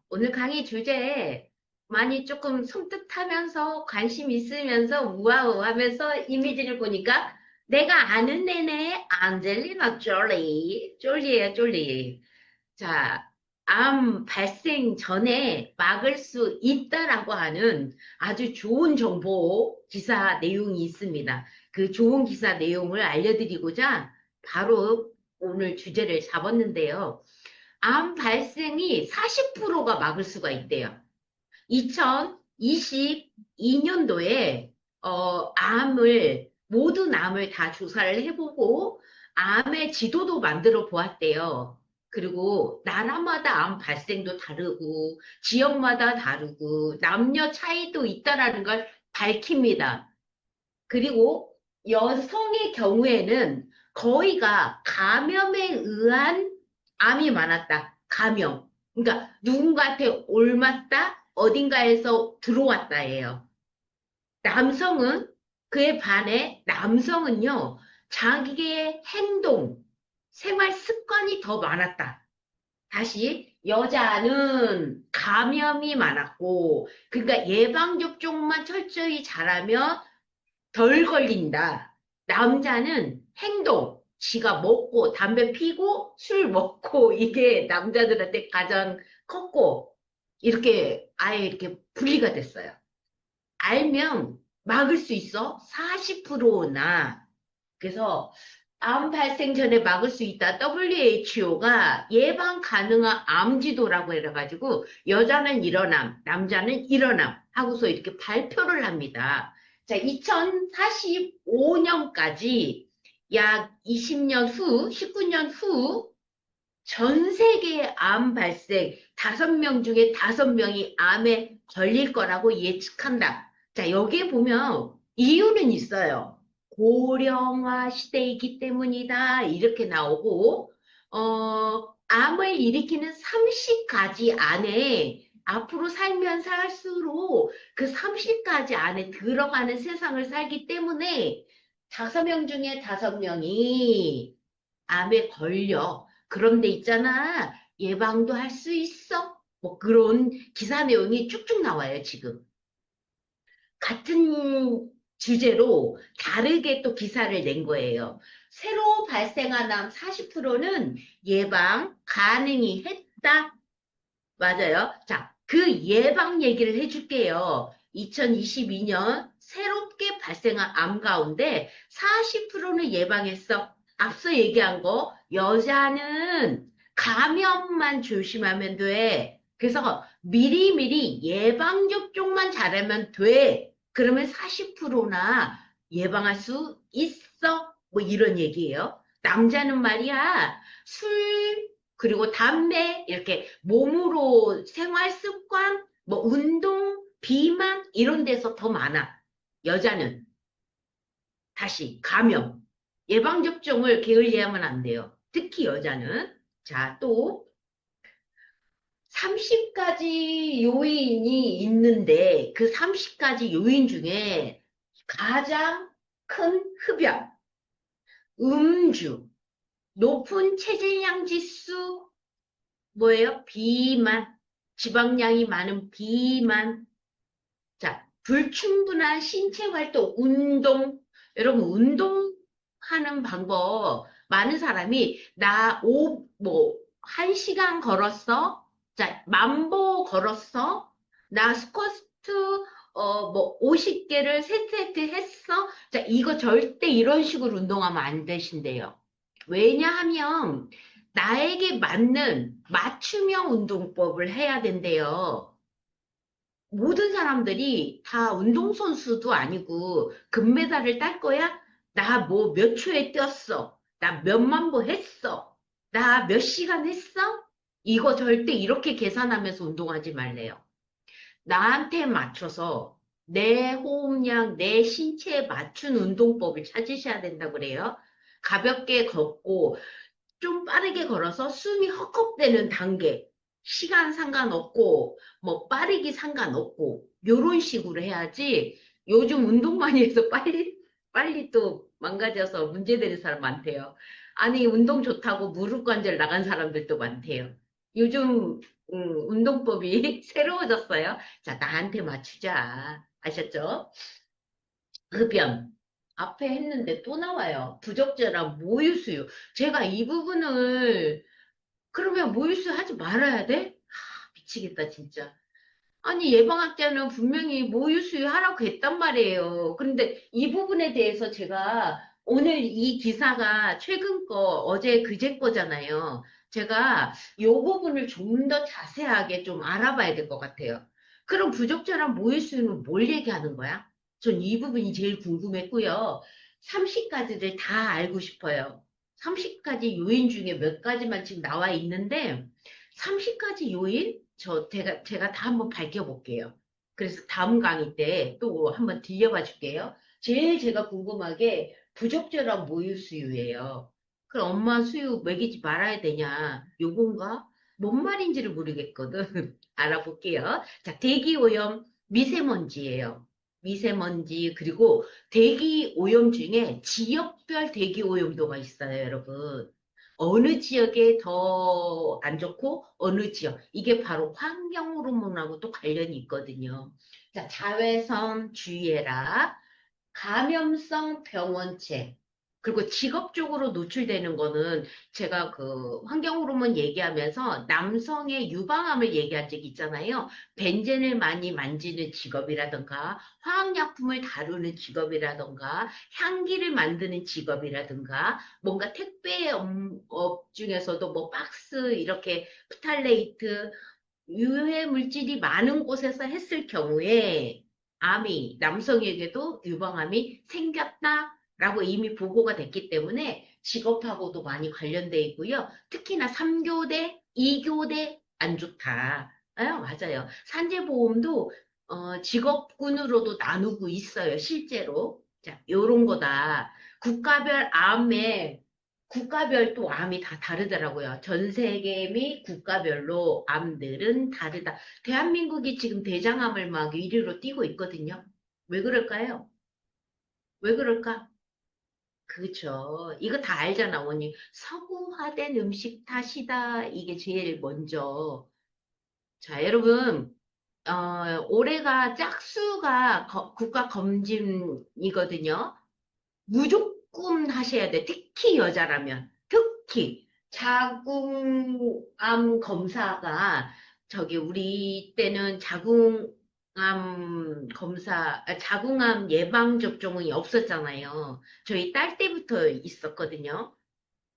오늘 강의 주제 많이 조금 섬뜩하면서 관심 있으면서 우아우하면서 이미지를 보니까 내가 아는 애네 안젤리나 졸리 졸리예요 졸리. 자, 암 발생 전에 막을 수 있다라고 하는 아주 좋은 정보 기사 내용이 있습니다. 그 좋은 기사 내용을 알려드리고자 바로 오늘 주제를 잡았는데요. 암 발생이 40%가 막을 수가 있대요. 2022년도에 모든 암을 다 조사를 해보고 암의 지도도 만들어 보았대요. 그리고 나라마다 암 발생도 다르고 지역마다 다르고 남녀 차이도 있다라는 걸 밝힙니다. 그리고 여성의 경우에는 거의가 감염에 의한 암이 많았다. 감염. 그러니까 누군가한테 옮았다, 어딘가에서 들어왔다예요. 남성은 그에 반해 남성은요, 자기의 행동, 생활 습관이 더 많았다. 다시 여자는 감염이 많았고, 그러니까 예방접종만 철저히 잘하면 덜 걸린다. 남자는 행동, 지가 먹고, 담배 피고, 술 먹고, 이게 남자들한테 가장 컸고, 이렇게 아예 이렇게 분리가 됐어요. 알면 막을 수 있어? 40%나. 그래서 암 발생 전에 막을 수 있다. WHO가 예방 가능한 암 지도라고 해가지고 여자는 일어남, 남자는 일어남 하고서 이렇게 발표를 합니다. 자, 2045년까지 약 20년 후, 19년 후 전 세계 암 발생 5명 중에 5명이 암에 걸릴 거라고 예측한다. 자, 여기에 보면 이유는 있어요. 고령화 시대이기 때문이다. 이렇게 나오고, 암을 일으키는 30가지 안에 앞으로 살면 살수록 그 30가지 안에 들어가는 세상을 살기 때문에 5명 중에 5명이 암에 걸려. 그런데 있잖아. 예방도 할 수 있어. 뭐 그런 기사 내용이 쭉쭉 나와요, 지금. 같은 주제로 다르게 또 기사를 낸 거예요. 새로 발생한 암 40%는 예방 가능이 했다. 맞아요. 자, 그 예방 얘기를 해줄게요. 2022년 새롭게 발생한 암 가운데 40%는 예방했어. 앞서 얘기한 거, 여자는 감염만 조심하면 돼. 그래서 미리미리 예방접종만 잘하면 돼. 그러면 40%나 예방할 수 있어. 뭐 이런 얘기예요. 남자는 말이야, 술, 그리고 담배, 이렇게 몸으로 생활 습관, 뭐 운동, 비만, 이런 데서 더 많아. 여자는. 다시, 감염. 예방접종을 게을리하면 안 돼요. 특히 여자는. 자, 또, 30가지 요인이 있는데, 그 30가지 요인 중에 가장 큰 흡연, 음주, 높은 체질량 지수, 뭐예요? 비만, 지방량이 많은 비만. 자, 불충분한 신체 활동, 운동. 여러분, 운동하는 방법, 많은 사람이, 뭐, 1시간 걸었어? 자, 만보 걸었어? 나 스쿼트, 뭐, 50개를 세트 했어? 자, 이거 절대 이런 식으로 운동하면 안 되신대요. 왜냐하면, 나에게 맞는 맞춤형 운동법을 해야 된대요. 모든 사람들이 다 운동선수도 아니고 금메달을 딸 거야? 나 뭐 몇 초에 뛰었어? 나 몇만 보 했어? 나 몇 시간 했어? 이거 절대 이렇게 계산하면서 운동하지 말래요. 나한테 맞춰서 내 호흡량, 내 신체에 맞춘 운동법을 찾으셔야 된다고 그래요. 가볍게 걷고 좀 빠르게 걸어서 숨이 헉헉대는 단계. 시간 상관없고, 뭐 빠르기 상관없고, 요런 식으로 해야지 요즘 운동 많이 해서 빨리 또 망가져서 문제되는 사람 많대요. 아니, 운동 좋다고 무릎 관절 나간 사람들도 많대요. 요즘 운동법이 새로워졌어요. 자, 나한테 맞추자. 아셨죠? 흡연. 앞에 했는데 또 나와요. 부적절한 모유수유. 제가 이 부분을 그러면 모유수유 하지 말아야 돼? 미치겠다, 진짜. 아니, 예방학자는 분명히 모유수유 하라고 했단 말이에요. 그런데 이 부분에 대해서 제가 오늘 이 기사가 최근 거, 어제 그제 거잖아요. 제가 이 부분을 좀 더 자세하게 좀 알아봐야 될 것 같아요. 그럼 부적절한 모유수유는 뭘 얘기하는 거야? 전 이 부분이 제일 궁금했고요. 30가지를 다 알고 싶어요. 30가지 요인 중에 몇 가지만 지금 나와 있는데, 30가지 요인? 제가 다 한번 밝혀볼게요. 그래서 다음 강의 때 또 한번 들려봐 줄게요. 제일 제가 궁금한 게 부적절한 모유 수유예요. 그럼 엄마 수유 먹이지 말아야 되냐? 요건가? 뭔 말인지를 모르겠거든. 알아볼게요. 자, 대기 오염, 미세먼지예요. 미세먼지, 그리고 대기 오염 중에 지역별 대기 오염도가 있어요, 여러분. 어느 지역에 더 안 좋고 어느 지역 이게 바로 환경 호르몬하고 또 관련이 있거든요. 자, 자외선 주의해라. 감염성 병원체. 그리고 직업적으로 노출되는 거는 제가 그 환경 호르몬 얘기하면서 남성의 유방암을 얘기한 적 있잖아요. 벤젠을 많이 만지는 직업이라든가 화학약품을 다루는 직업이라든가 향기를 만드는 직업이라든가 뭔가 택배업 중에서도 뭐 박스 이렇게 프탈레이트 유해 물질이 많은 곳에서 했을 경우에 암이, 남성에게도 유방암이 생겼다라고 이미 보고가 됐기 때문에 직업하고도 많이 관련돼 있고요. 특히나 3교대, 2교대 안 좋다. 맞아요. 산재보험도 직업군으로도 나누고 있어요, 실제로. 자, 요런 거다. 국가별 암에 국가별 또 암이 다 다르더라고요. 전 세계 및 국가별로 암들은 다르다. 대한민국이 지금 대장암을 막 1위로 뛰고 있거든요. 왜 그럴까요? 왜 그럴까? 그렇죠. 이거 다 알잖아, 원님. 서구화된 음식 탓이다. 이게 제일 먼저. 자, 여러분, 올해가 짝수가 국가 검진이거든요. 무조건 하셔야 돼. 특히 여자라면. 특히. 자궁암 검사가, 우리 때는 자궁암 검사, 자궁암 예방접종이 없었잖아요. 저희 딸 때부터 있었거든요.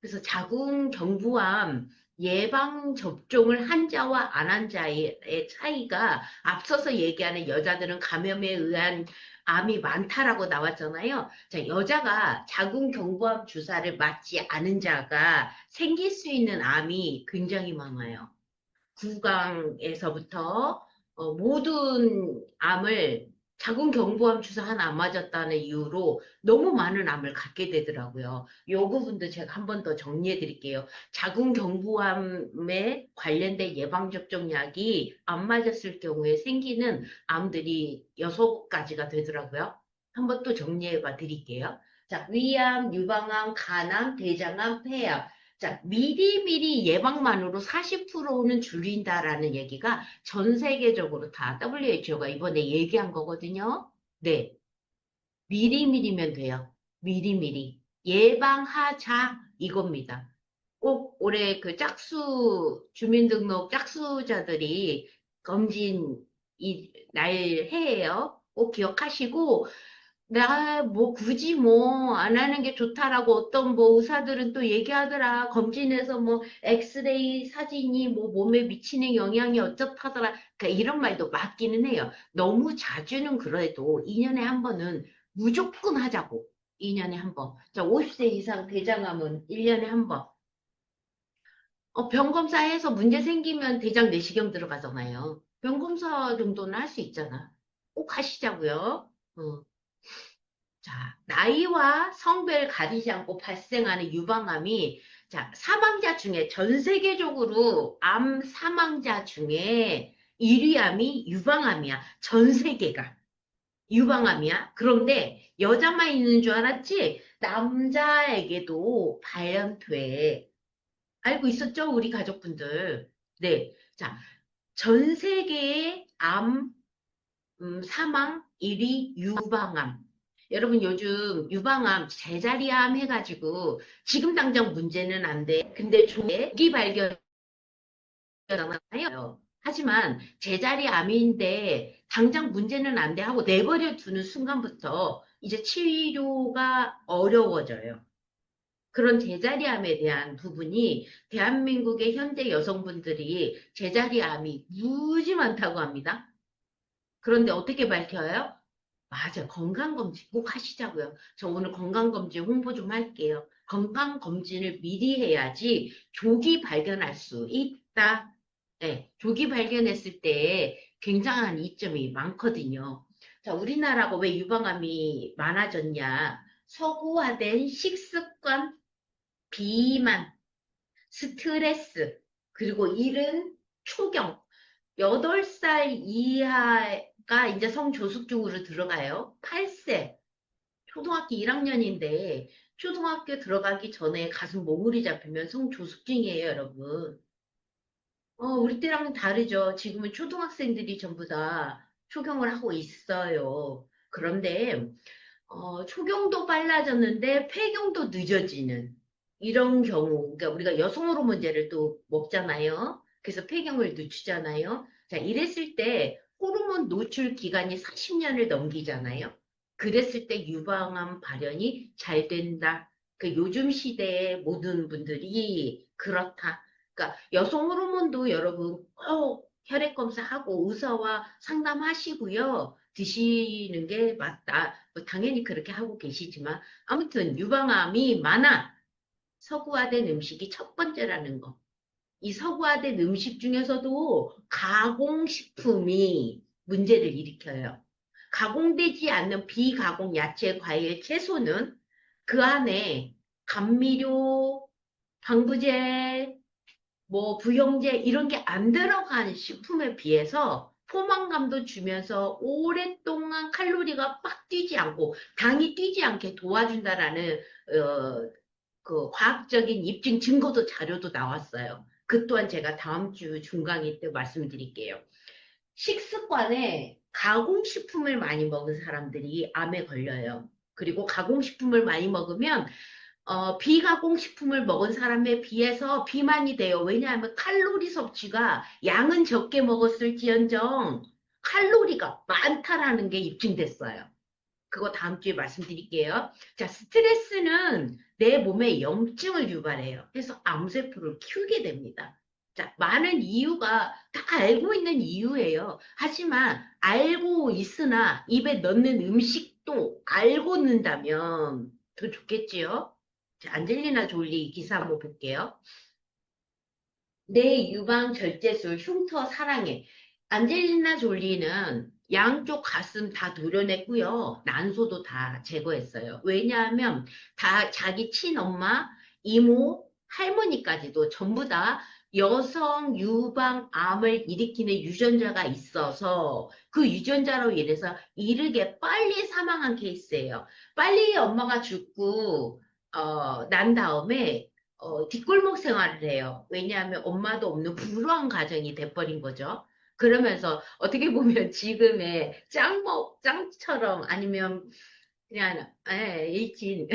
그래서 자궁경부암 예방 접종을 한 자와 안 한 자의 차이가 앞서서 얘기하는 여자들은 감염에 의한 암이 많다라고 나왔잖아요. 자, 여자가 자궁경부암 주사를 맞지 않은 자가 생길 수 있는 암이 굉장히 많아요. 구강에서부터 모든 암을 자궁경부암 주사 하나 안 맞았다는 이유로 너무 많은 암을 갖게 되더라고요. 이 부분도 제가 한 번 더 정리해 드릴게요. 자궁경부암에 관련된 예방접종약이 안 맞았을 경우에 생기는 암들이 6가지가 되더라고요. 한 번 또 정리해 봐 드릴게요. 자, 위암, 유방암, 간암, 대장암, 폐암. 자, 미리미리 예방만으로 40%는 줄인다라는 얘기가 전 세계적으로 다 WHO가 이번에 얘기한 거거든요. 네, 미리미리면 돼요. 미리미리. 예방하자 이겁니다. 꼭 올해 그 주민등록 짝수자들이 검진 날 해예요. 꼭 기억하시고 뭐 굳이 뭐 안 하는 게 좋다라고 어떤 뭐 의사들은 또 얘기하더라. 검진해서 뭐 엑스레이 사진이 뭐 몸에 미치는 영향이 어떻다더라. 그러니까 이런 말도 맞기는 해요. 너무 자주는 그래도 2년에 한 번은 무조건 하자고. 2년에 한 번. 자, 50세 이상 대장암은 1년에 한 번. 병 검사해서 문제 생기면 대장 내시경 들어가잖아요. 병 검사 정도는 할 수 있잖아. 꼭 하시자고요. 어. 자, 나이와 성별 가리지 않고 발생하는 유방암이, 자, 사망자 중에, 전 세계적으로 암 사망자 중에 1위 암이 유방암이야. 전 세계가. 유방암이야. 그런데 여자만 있는 줄 알았지? 남자에게도 발현돼. 알고 있었죠? 우리 가족분들. 네. 자, 전 세계의 암 사망 1위 유방암. 여러분 요즘 유방암, 제자리암 해가지고 지금 당장 문제는 안 돼. 근데 조기 발견하잖아요. 하지만 제자리암인데 당장 문제는 안 돼 하고 내버려 두는 순간부터 이제 치료가 어려워져요. 그런 제자리암에 대한 부분이 대한민국의 현재 여성분들이 제자리암이 무지 많다고 합니다. 그런데 어떻게 밝혀요? 맞아. 건강검진 꼭 하시자고요. 저 오늘 건강검진 홍보 좀 할게요. 건강검진을 미리 해야지 조기 발견할 수 있다. 네, 조기 발견했을 때 굉장한 이점이 많거든요. 자, 우리나라가 왜 유방암이 많아졌냐? 서구화된 식습관, 비만, 스트레스, 그리고 이른 초경, 8살 이하가 이제 성조숙중으로 들어가요. 8세, 초등학교 1학년인데, 초등학교 들어가기 전에 가슴 몽울이 잡히면 성조숙중이에요, 여러분. 우리 때랑은 다르죠. 지금은 초등학생들이 전부 다 초경을 하고 있어요. 그런데 초경도 빨라졌는데 폐경도 늦어지는 이런 경우, 그러니까 우리가 여성 호르몬제를 또 먹잖아요. 그래서 폐경을 늦추잖아요. 자, 이랬을 때 호르몬 노출 기간이 40년을 넘기잖아요. 그랬을 때 유방암 발현이 잘 된다. 그 요즘 시대의 모든 분들이 그렇다. 그러니까 여성 호르몬도 여러분 꼭 혈액 검사하고 의사와 상담하시고요. 드시는 게 맞다. 뭐 당연히 그렇게 하고 계시지만 아무튼 유방암이 많아. 서구화된 음식이 첫 번째라는 거. 이 서구화된 음식 중에서도 가공식품이 문제를 일으켜요. 가공되지 않는 비가공 야채, 과일, 채소는 그 안에 감미료, 방부제, 뭐 부영제 이런 게 안 들어간 식품에 비해서 포만감도 주면서 오랫동안 칼로리가 빡 뛰지 않고 당이 뛰지 않게 도와준다라는 그 과학적인 입증 증거도 자료도 나왔어요. 그 또한 제가 다음 주 중강의 때 말씀드릴게요. 식습관에 가공식품을 많이 먹은 사람들이 암에 걸려요. 그리고 가공식품을 많이 먹으면 비가공식품을 먹은 사람에 비해서 비만이 돼요. 왜냐하면 칼로리 섭취가 양은 적게 먹었을지언정 칼로리가 많다라는 게 입증됐어요. 그거 다음 주에 말씀드릴게요. 자, 스트레스는 내 몸에 염증을 유발해요. 그래서 암세포를 키우게 됩니다. 자, 많은 이유가 다 알고 있는 이유예요. 하지만 알고 있으나 입에 넣는 음식도 알고 넣는다면 더 좋겠지요? 자, 안젤리나 졸리 기사 한번 볼게요. 내 유방 절제술 흉터 사랑해. 안젤리나 졸리는 양쪽 가슴 다 도려냈고요. 난소도 다 제거했어요. 왜냐하면 다 자기 친엄마, 이모, 할머니까지도 전부 다 여성 유방암을 일으키는 유전자가 있어서 그 유전자로 인해서 이르게 빨리 사망한 케이스예요. 빨리 엄마가 죽고 난 다음에 뒷골목 생활을 해요. 왜냐하면 엄마도 없는 불우한 가정이 돼버린 거죠. 그러면서 어떻게 보면 지금의 짱처럼 아니면 그냥 일진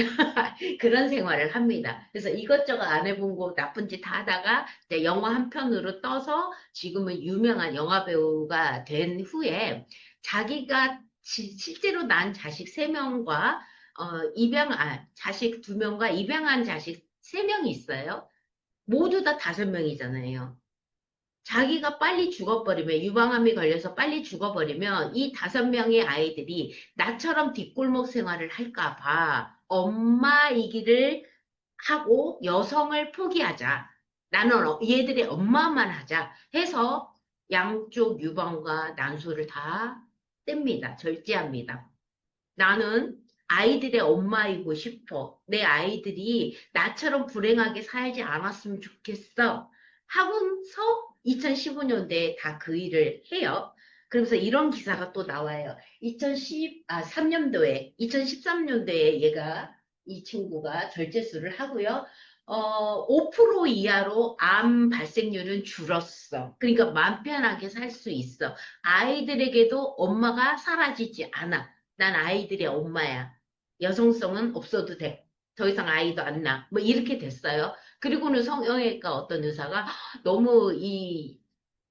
그런 생활을 합니다. 그래서 이것저것 안 해본 거 나쁜 짓 다 하다가 이제 영화 한 편으로 떠서 지금은 유명한 영화 배우가 된 후에 자기가 실제로 난 자식 세명과 자식 두명과 입양한 자식 세명이 있어요. 모두 다 5명이잖아요. 자기가 빨리 죽어버리면, 유방암이 걸려서 빨리 죽어버리면 이 5명의 아이들이 나처럼 뒷골목 생활을 할까 봐 엄마이기를 하고 여성을 포기하자. 나는 얘들의 엄마만 하자 해서 양쪽 유방과 난소를 다 뗍니다. 절제합니다. 나는 아이들의 엄마이고 싶어. 내 아이들이 나처럼 불행하게 살지 않았으면 좋겠어. 하고서 2015년대에 다 그 일을 해요. 그러면서 이런 기사가 또 나와요. 2013년도에 얘가, 이 친구가 절제술을 하고요. 5% 이하로 암 발생률은 줄었어. 그러니까 마음 편하게 살 수 있어. 아이들에게도 엄마가 사라지지 않아. 난 아이들의 엄마야. 여성성은 없어도 돼. 더 이상 아이도 안 낳아. 뭐 이렇게 됐어요. 그리고는 성형외과 어떤 의사가 너무 이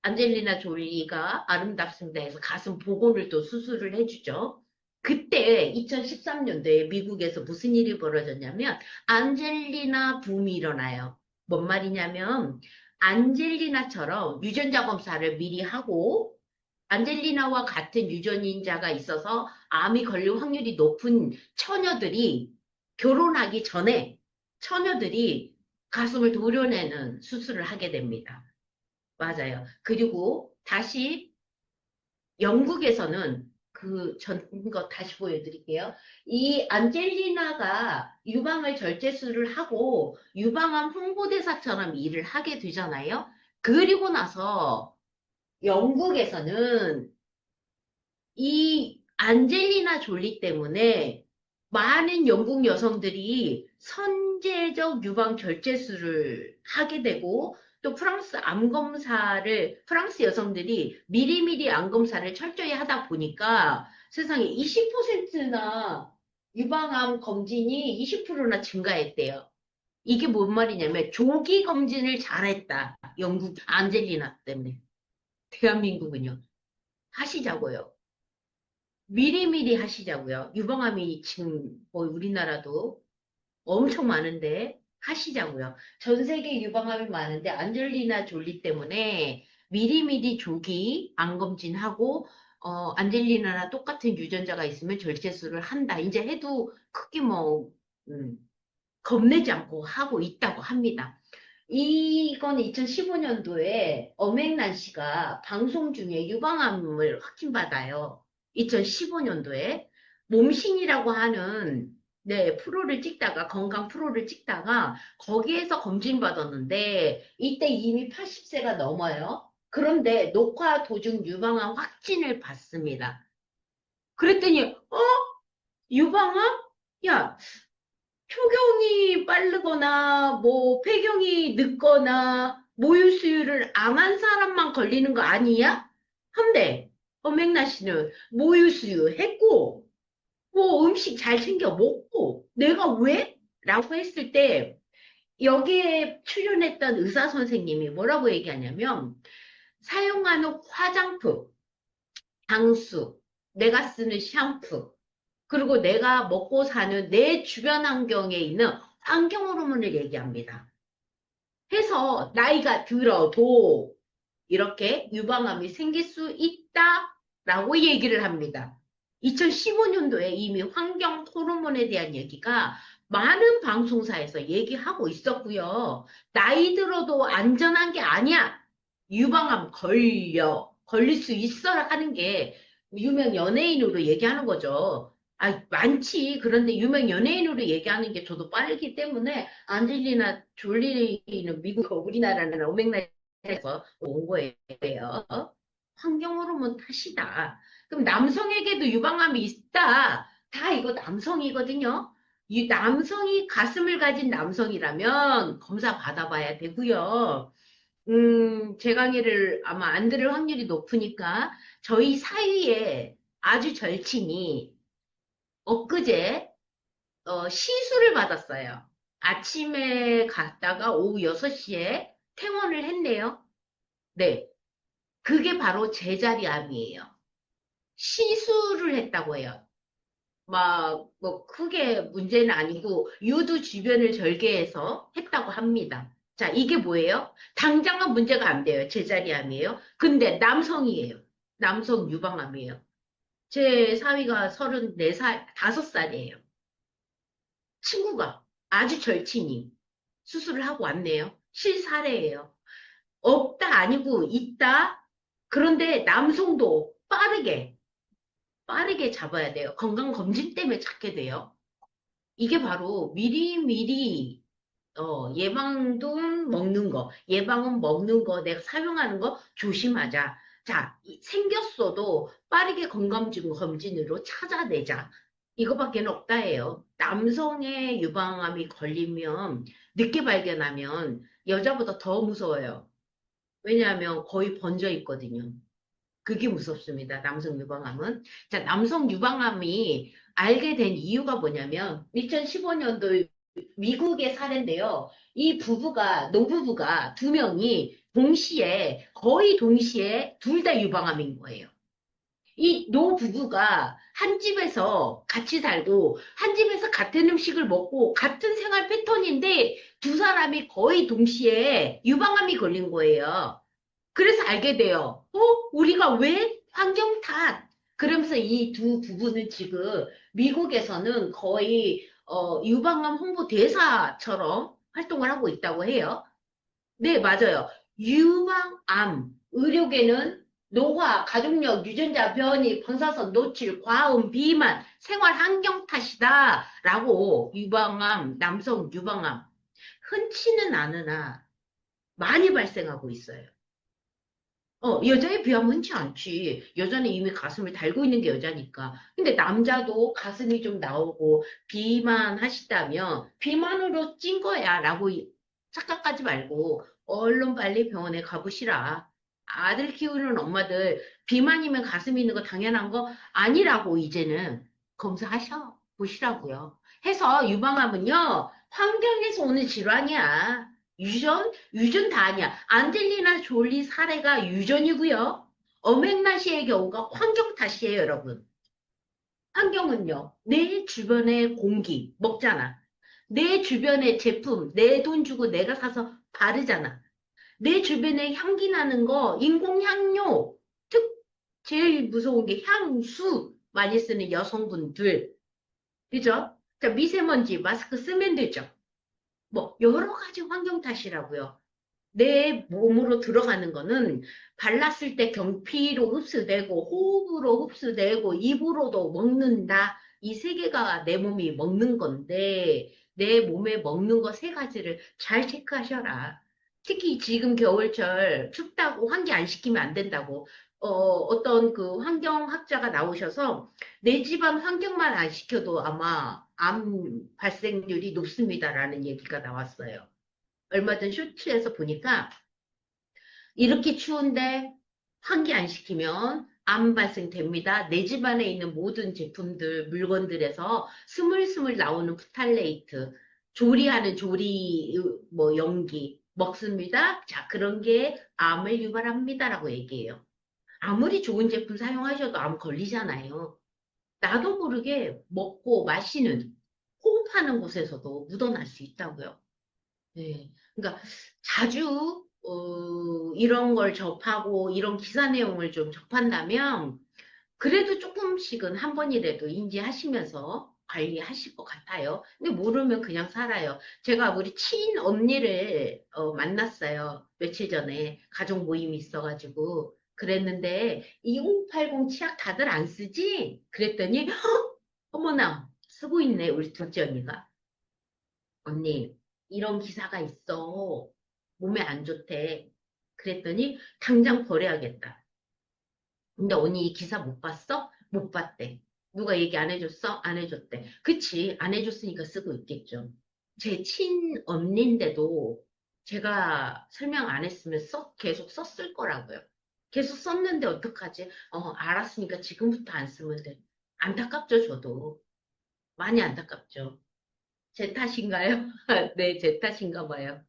안젤리나 졸리가 아름답습니다 해서 가슴 복원을 또 수술을 해주죠. 그때 2013년도에 미국에서 무슨 일이 벌어졌냐면 안젤리나 붐이 일어나요. 뭔 말이냐면 안젤리나처럼 유전자 검사를 미리 하고 안젤리나와 같은 유전인자가 있어서 암이 걸릴 확률이 높은 처녀들이 결혼하기 전에 처녀들이 가슴을 도려내는 수술을 하게 됩니다. 맞아요. 그리고 다시 영국에서는 그 전거 다시 보여드릴게요. 이 안젤리나가 유방을 절제술을 하고 유방암 홍보대사처럼 일을 하게 되잖아요. 그리고 나서 영국에서는 이 안젤리나 졸리 때문에 많은 영국 여성들이 선제적 유방 절제술을 하게 되고 또 프랑스 암 검사를 프랑스 여성들이 미리미리 암 검사를 철저히 하다 보니까 세상에 20%나 유방암 검진이 20%나 증가했대요. 이게 뭔 말이냐면 조기 검진을 잘했다. 영국 안젤리나 때문에. 대한민국은요. 하시자고요. 미리미리 하시자고요. 유방암이 지금 뭐 우리나라도 엄청 많은데 하시자고요. 전 세계 유방암이 많은데 안젤리나 졸리 때문에 미리미리 조기 암 검진하고 안젤리나나 똑같은 유전자가 있으면 절제술을 한다. 이제 해도 크게 뭐 음, 겁내지 않고 하고 있다고 합니다. 이건 2015년도에 엄앵란 씨가 방송 중에 유방암을 확진받아요. 2015년도에 몸신이라고 하는 네, 프로를 찍다가 건강 프로를 찍다가 거기에서 검진받았는데 이때 이미 80세가 넘어요. 그런데 녹화 도중 유방암 확진을 받습니다. 그랬더니 유방암? 야, 초경이 빠르거나 뭐 폐경이 늦거나 모유 수유를 안 한 사람만 걸리는 거 아니야? 한데 엄앵나 씨는 모유 수유 했고 뭐 음식 잘 챙겨 먹고 내가 왜? 라고 했을 때 여기에 출연했던 의사 선생님이 뭐라고 얘기하냐면 사용하는 화장품, 향수, 내가 쓰는 샴푸 그리고 내가 먹고 사는 내 주변 환경에 있는 환경 호르몬을 얘기합니다. 해서 나이가 들어도 이렇게 유방암이 생길 수 있다라고 얘기를 합니다. 2015년도에 이미 환경 호르몬에 대한 얘기가 많은 방송사에서 얘기하고 있었고요. 나이 들어도 안전한 게 아니야. 유방암 걸릴 수 있어 하는 게 유명 연예인으로 얘기하는 거죠. 아, 많지. 그런데 유명 연예인으로 얘기하는 게 저도 빠르기 때문에 안젤리나 졸리는 미국, 우리나라는 오맥라에서 온 거예요. 환경 호르몬 탓이다. 그럼 남성에게도 유방암이 있다. 다 이거 남성이거든요. 이 남성이 가슴을 가진 남성이라면 검사 받아봐야 되고요. 제 강의를 아마 안 들을 확률이 높으니까 저희 사위의 아주 절친이 엊그제 시술을 받았어요. 아침에 갔다가 오후 6시에 퇴원을 했네요. 네, 그게 바로 제자리암이에요. 시술을 했다고 해요. 막, 뭐, 크게 문제는 아니고, 유두 주변을 절개해서 했다고 합니다. 자, 이게 뭐예요? 당장은 문제가 안 돼요. 제자리암이에요. 근데 남성이에요. 남성 유방암이에요. 제 사위가 34살, 5살이에요. 친구가 아주 절친이 수술을 하고 왔네요. 실사례예요. 없다 아니고 있다. 그런데 남성도 빠르게 잡아야 돼요. 건강검진 때문에 찾게 돼요. 이게 바로 미리미리 예방도 먹는 거, 예방은 먹는 거, 내가 사용하는 거 조심하자. 자, 생겼어도 빠르게 건강검진으로 찾아내자. 이거밖에 없다 해요. 남성의 유방암이 걸리면, 늦게 발견하면 여자보다 더 무서워요. 왜냐하면 거의 번져 있거든요. 그게 무섭습니다. 남성 유방암은. 자, 남성 유방암이 알게 된 이유가 뭐냐면 2015년도 미국의 사례인데요. 이 부부가 노부부가 두 명이 동시에 거의 동시에 둘 다 유방암인 거예요. 이 노부부가 한 집에서 같이 살고 한 집에서 같은 음식을 먹고 같은 생활 패턴인데 두 사람이 거의 동시에 유방암이 걸린 거예요. 그래서 알게 돼요. 우리가 왜 환경 탓? 그러면서 이 두 부부는 지금 미국에서는 거의 유방암 홍보 대사처럼 활동을 하고 있다고 해요. 네, 맞아요. 유방암, 의료계는 노화, 가족력, 유전자 변이, 방사선 노출, 과음, 비만, 생활 환경 탓이다라고 유방암, 남성 유방암 흔치는 않으나 많이 발생하고 있어요. 여자에 비하면 흔치 않지. 여자는 이미 가슴을 달고 있는 게 여자니까. 근데 남자도 가슴이 좀 나오고 비만하시다면 비만으로 찐 거야 라고 착각하지 말고 얼른 빨리 병원에 가보시라. 아들 키우는 엄마들 비만이면 가슴이 있는 거 당연한 거 아니라고 이제는 검사하셔 보시라고요. 해서 유방암은요 환경에서 오는 질환이야. 유전 다 아니야. 안젤리나 졸리 사례가 유전이고요. 어맹라시의 경우가 환경 탓이에요, 여러분. 환경은요, 내 주변의 공기, 먹잖아. 내 주변의 제품, 내 돈 주고 내가 사서 바르잖아. 내 주변에 향기 나는 거, 인공향료, 제일 무서운 게 향수 많이 쓰는 여성분들. 그죠? 자, 미세먼지, 마스크 쓰면 되죠. 뭐, 여러 가지 환경 탓이라고요. 내 몸으로 들어가는 거는 발랐을 때 경피로 흡수되고 호흡으로 흡수되고 입으로도 먹는다. 이 세 개가 내 몸이 먹는 건데 내 몸에 먹는 거 세 가지를 잘 체크하셔라. 특히 지금 겨울철 춥다고 환기 안 시키면 안 된다고 어떤 그 환경학자가 나오셔서 내 집안 환경만 안 시켜도 아마 암 발생률이 높습니다라는 얘기가 나왔어요. 얼마 전 쇼츠에서 보니까 이렇게 추운데 환기 안 시키면 암 발생됩니다. 내 집안에 있는 모든 제품들, 물건들에서 스물스물 나오는 프탈레이트, 조리하는 조리 뭐 연기 먹습니다. 자, 그런 게 암을 유발합니다라고 얘기해요. 아무리 좋은 제품 사용하셔도 암 걸리잖아요. 나도 모르게 먹고 마시는 호흡하는 곳에서도 묻어날 수 있다고요. 네. 그러니까 자주 이런 걸 접하고 이런 기사 내용을 좀 접한다면 그래도 조금씩은 한 번이라도 인지하시면서 관리하실 것 같아요. 근데 모르면 그냥 살아요. 제가 우리 친언니를 만났어요. 며칠 전에 가족 모임이 있어가지고 그랬는데 2080 치약 다들 안 쓰지? 그랬더니 어머나 쓰고 있네 우리 둘째 언니가. 언니, 이런 기사가 있어. 몸에 안 좋대. 그랬더니 당장 버려야겠다. 근데 언니 이 기사 못 봤어? 못 봤대. 누가 얘기 안 해줬어? 안 해줬대. 그치, 안 해줬으니까 쓰고 있겠죠. 제 친언니인데도 제가 설명 안 했으면 계속 썼을 거라고요. 계속 썼는데 어떡하지? 알았으니까 지금부터 안 쓰면 돼. 안타깝죠, 저도. 많이 안타깝죠. 제 탓인가요? 네, 제 탓인가 봐요.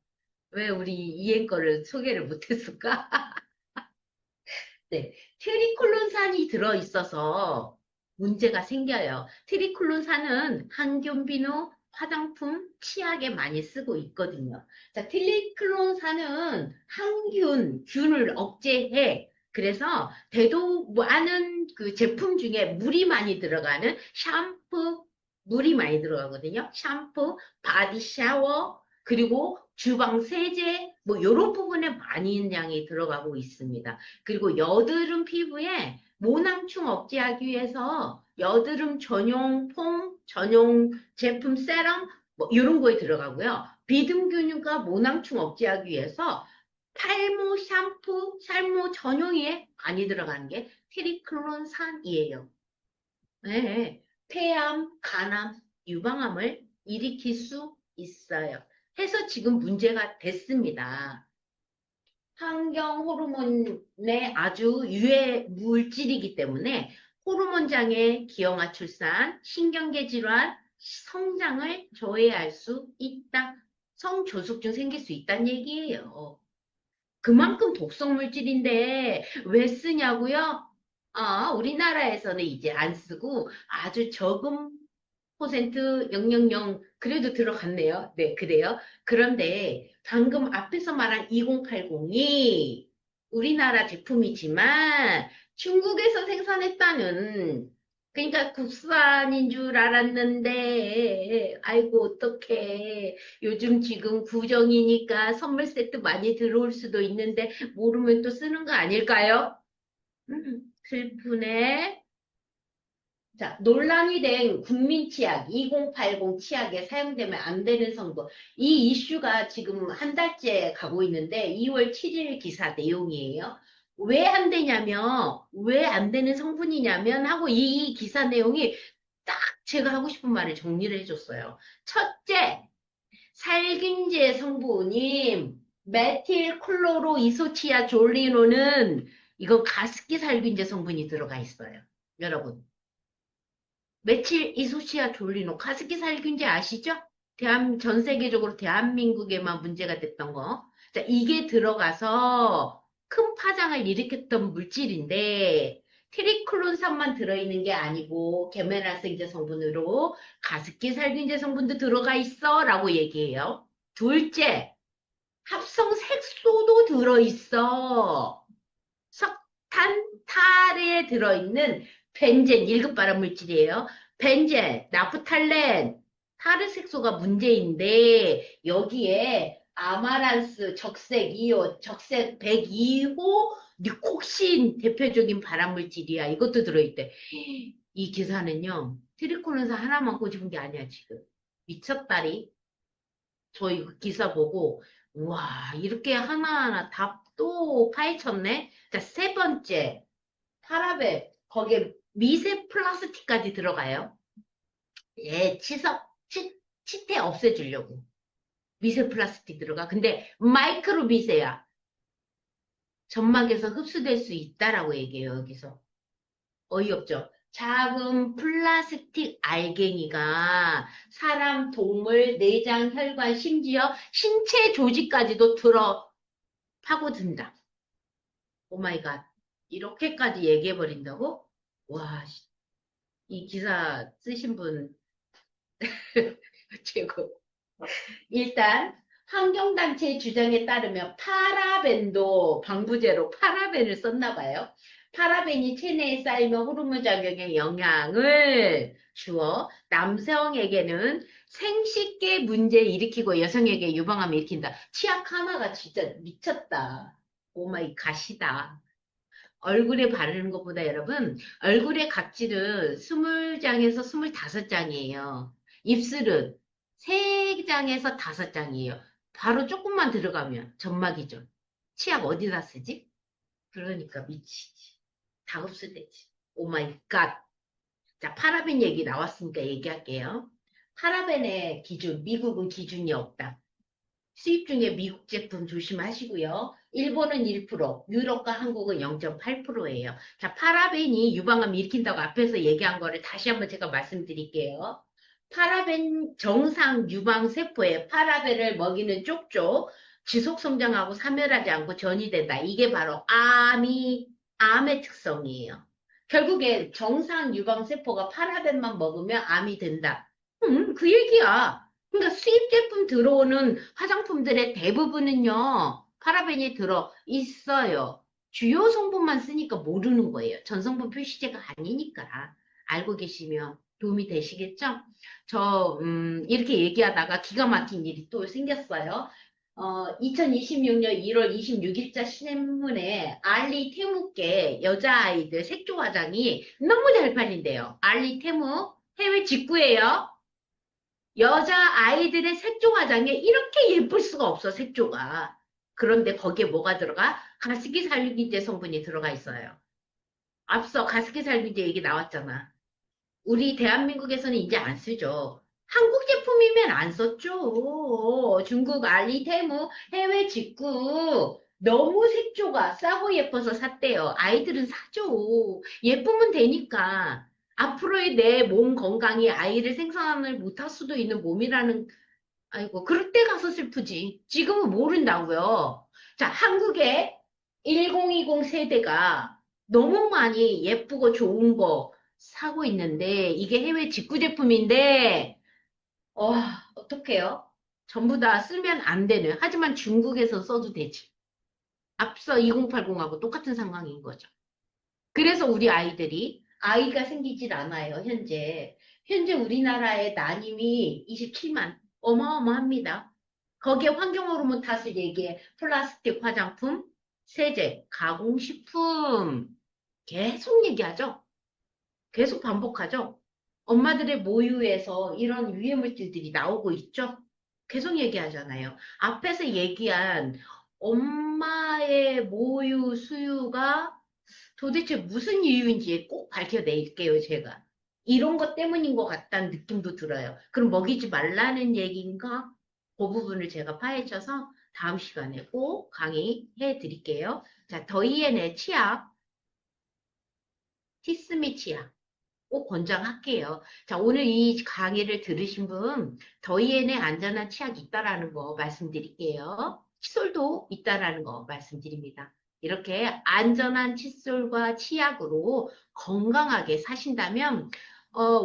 왜 우리 이행 거를 소개를 못했을까? 네, 트리클론산이 들어있어서 문제가 생겨요. 트리클론산은 항균 비누, 화장품, 치약에 많이 쓰고 있거든요. 자, 트리클론산은 균을 억제해. 그래서 많은 그 제품 중에 물이 많이 들어가는 샴푸, 물이 많이 들어가거든요. 샴푸, 바디 샤워, 그리고 주방 세제, 뭐, 이런 부분에 많은 양이 들어가고 있습니다. 그리고 여드름 피부에 모낭충 억제하기 위해서 여드름 전용 폼, 전용 제품 세럼 뭐 이런 거에 들어가고요. 비듬균과 모낭충 억제하기 위해서 탈모 샴푸, 탈모 전용에 많이 들어가는 게 트리클론산이에요. 네, 폐암, 간암 유방암을 일으킬 수 있어요. 해서 지금 문제가 됐습니다. 환경 호르몬의 아주 유해 물질이기 때문에 호르몬 장애, 기형아 출산, 신경계 질환, 성장을 저해할 수 있다. 성조숙증 생길 수 있다는 얘기예요. 그만큼 독성 물질인데 왜 쓰냐고요? 우리나라에서는 이제 안 쓰고 아주 적은 퍼센트 000 그래도 들어갔네요. 네, 그래요. 그런데 방금 앞에서 말한 2080이 우리나라 제품이지만 중국에서 생산했다는 그러니까 국산인 줄 알았는데 아이고 어떡해. 요즘 지금 구정이니까 선물 세트 많이 들어올 수도 있는데 모르면 또 쓰는 거 아닐까요? 슬프네. 자, 논란이 된 국민 치약, 2080 치약에 사용되면 안 되는 성분. 이 이슈가 지금 한 달째 가고 있는데 2월 7일 기사 내용이에요. 왜 안 되냐면, 왜 안 되는 성분이냐면 하고 이 기사 내용이 딱 제가 하고 싶은 말을 정리를 해줬어요. 첫째, 살균제 성분인 메틸클로로 이소치아졸리노는 이건 가습기 살균제 성분이 들어가 있어요. 여러분. 며칠 이소시아 졸리노 가습기 살균제 아시죠? 전 세계적으로 대한민국에만 문제가 됐던 거. 자, 이게 들어가서 큰 파장을 일으켰던 물질인데 트리클론산만 들어있는 게 아니고 계면활성제 성분으로 가습기 살균제 성분도 들어가 있어 라고 얘기해요. 둘째, 합성 색소도 들어있어. 석탄탈에 들어있는 벤젠 1급 발암 물질이에요. 벤젠, 나프탈렌, 타르색소가 문제인데 여기에 아마란스, 적색 2호, 적색 102호, 니콕신 대표적인 발암 물질이야. 이것도 들어있대. 이 기사는요. 트리콜론사 하나만 꼬집은 게 아니야 지금. 미쳤다리. 저 이거 기사 보고 와 이렇게 하나하나 다 또 파헤쳤네. 자, 세 번째 파라벤 거기에 미세 플라스틱까지 들어가요. 예, 치태 없애주려고 미세 플라스틱 들어가. 근데 마이크로 미세야. 점막에서 흡수될 수 있다라고 얘기해요. 여기서 어이없죠. 작은 플라스틱 알갱이가 사람, 동물, 내장, 혈관, 심지어 신체 조직까지도 들어 파고든다. 오마이갓. 이렇게까지 얘기해버린다고? 와, 이 기사 쓰신 분 최고. 일단 환경단체 주장에 따르면 파라벤도 방부제로 파라벤을 썼나 봐요. 파라벤이 체내에 쌓이면 호르몬 작용에 영향을 주어 남성에게는 생식계 문제 일으키고 여성에게 유방암 일으킨다. 치약 하나가 진짜 미쳤다. 오마이 갓이다. 얼굴에 바르는 것보다 여러분, 얼굴의 각질은 20장에서 25장이에요. 입술은 3장에서 5장이에요. 바로 조금만 들어가면 점막이죠. 치약 어디다 쓰지? 그러니까 미치지. 다 흡수되지. 오 마이 갓. 자, 파라벤 얘기 나왔으니까 얘기할게요. 파라벤의 기준, 미국은 기준이 없다. 수입 중에 미국 제품 조심하시고요. 일본은 1%, 유럽과 한국은 0.8%예요. 자, 파라벤이 유방암 일으킨다고 앞에서 얘기한 거를 다시 한번 제가 말씀드릴게요. 파라벤 정상 유방 세포에 파라벤을 먹이는 쪽쪽 지속 성장하고 사멸하지 않고 전이된다. 이게 바로 암의 특성이에요. 결국에 정상 유방 세포가 파라벤만 먹으면 암이 된다. 그 얘기야. 그러니까 수입 제품 들어오는 화장품들의 대부분은요, 파라벤이 들어 있어요. 주요 성분만 쓰니까 모르는 거예요. 전성분 표시제가 아니니까. 알고 계시면 도움이 되시겠죠? 이렇게 얘기하다가 기가 막힌 일이 또 생겼어요. 2026년 1월 26일자 신문에 알리 테무께 여자아이들 색조 화장이 너무 잘 팔린대요. 알리 테무 해외 직구예요. 여자 아이들의 색조 화장에 이렇게 예쁠 수가 없어, 색조가. 그런데 거기에 뭐가 들어가? 가습기 살균제 성분이 들어가 있어요. 앞서 가습기 살균제 얘기 나왔잖아. 우리 대한민국에서는 이제 안 쓰죠. 한국 제품이면 안 썼죠. 중국 알리테무 해외 직구 너무 색조가 싸고 예뻐서 샀대요. 아이들은 사죠. 예쁘면 되니까. 앞으로의 내 몸 건강이 아이를 생산을 못할 수도 있는 몸이라는, 아이고, 그럴 때 가서 슬프지. 지금은 모른다고요. 자, 한국의 1020 세대가 너무 많이 예쁘고 좋은 거 사고 있는데, 이게 해외 직구 제품인데, 어떡해요? 전부 다 쓰면 안 되는. 하지만 중국에서 써도 되지. 앞서 2080하고 똑같은 상황인 거죠. 그래서 우리 아이들이 아이가 생기질 않아요, 현재. 현재 우리나라의 난임이 27만. 어마어마합니다. 거기에 환경호르몬 탓을 얘기해. 플라스틱 화장품, 세제, 가공식품. 계속 얘기하죠. 계속 반복하죠. 엄마들의 모유에서 이런 유해 물질들이 나오고 있죠. 계속 얘기하잖아요. 앞에서 얘기한 엄마의 모유 수유가 도대체 무슨 이유인지 꼭 밝혀낼게요, 제가. 이런 것 때문인 것 같다는 느낌도 들어요. 그럼 먹이지 말라는 얘기인가? 그 부분을 제가 파헤쳐서 다음 시간에 꼭 강의해 드릴게요. 자, 더이앤의 치약, 티스미 치약. 꼭 권장할게요. 자, 오늘 이 강의를 들으신 분, 더이엔에 안전한 치약이 있다라는 거 말씀드릴게요. 칫솔도 있다라는 거 말씀드립니다. 이렇게 안전한 칫솔과 치약으로 건강하게 사신다면,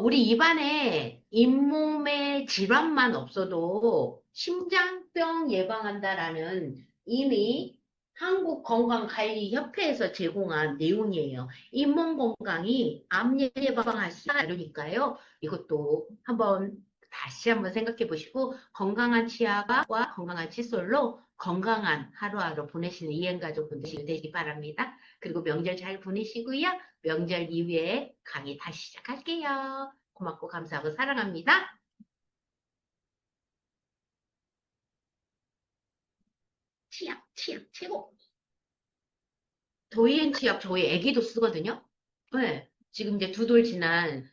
우리 입안에 잇몸의 질환만 없어도 심장병 예방한다라는 이미 한국건강관리협회에서 제공한 내용이에요. 잇몸 건강이 암 예방할 수 있으니까요. 이것도 다시 한번 생각해 보시고 건강한 치아와 건강한 칫솔로 건강한 하루하루 보내시는 이행가족분들 되시기 바랍니다. 그리고 명절 잘 보내시고요. 명절 이후에 강의 다시 시작할게요. 고맙고 감사하고 사랑합니다. 치약 최고. 도이앤 치약 저희 애기도 쓰거든요. 네. 지금 이제 2돌 지난